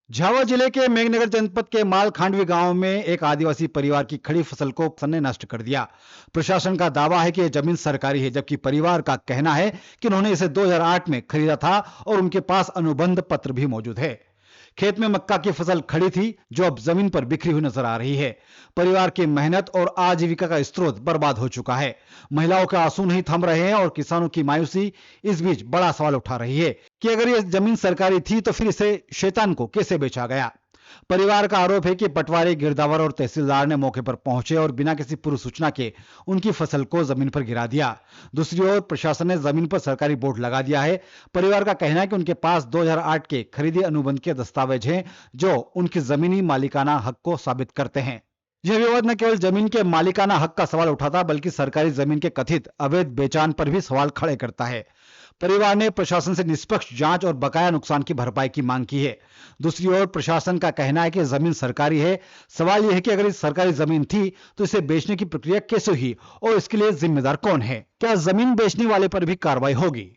झाबुआ जिले के मेघनगर जनपद के माल खांडवी गांव में एक आदिवासी परिवार की खड़ी फसल को सन ने नष्ट कर दिया। प्रशासन का दावा है कि यह जमीन सरकारी है, जबकि परिवार का कहना है कि उन्होंने इसे 2008 में खरीदा था और उनके पास अनुबंध पत्र भी मौजूद है। खेत में मक्का की फसल खड़ी थी, जो अब जमीन पर बिखरी हुई नजर आ रही है। परिवार की मेहनत और आजीविका का स्रोत बर्बाद हो चुका है। महिलाओं के आंसू नहीं थम रहे हैं और किसानों की मायूसी इस बीच बड़ा सवाल उठा रही है कि अगर यह जमीन सरकारी थी तो फिर इसे शैतान को कैसे बेचा गया। परिवार का आरोप है कि पटवारी, गिरदावर और तहसीलदार ने मौके पर पहुंचे और बिना किसी पूर्व सूचना के उनकी फसल को जमीन पर गिरा दिया। दूसरी ओर प्रशासन ने जमीन पर सरकारी बोर्ड लगा दिया है। परिवार का कहना है कि उनके पास 2008 के खरीदी अनुबंध के दस्तावेज हैं, जो उनकी जमीनी मालिकाना हक को साबित करते हैं। यह विवाद न केवल जमीन के मालिकाना हक का सवाल उठाता, बल्कि सरकारी जमीन के कथित अवैध बेचान पर भी सवाल खड़े करता है। परिवार ने प्रशासन से निष्पक्ष जांच और बकाया नुकसान की भरपाई की मांग की है। दूसरी ओर प्रशासन का कहना है कि जमीन सरकारी है। सवाल यह है कि अगर इस सरकारी जमीन थी तो इसे बेचने की प्रक्रिया कैसे हुई और इसके लिए जिम्मेदार कौन है? क्या जमीन बेचने वाले पर भी कार्रवाई होगी?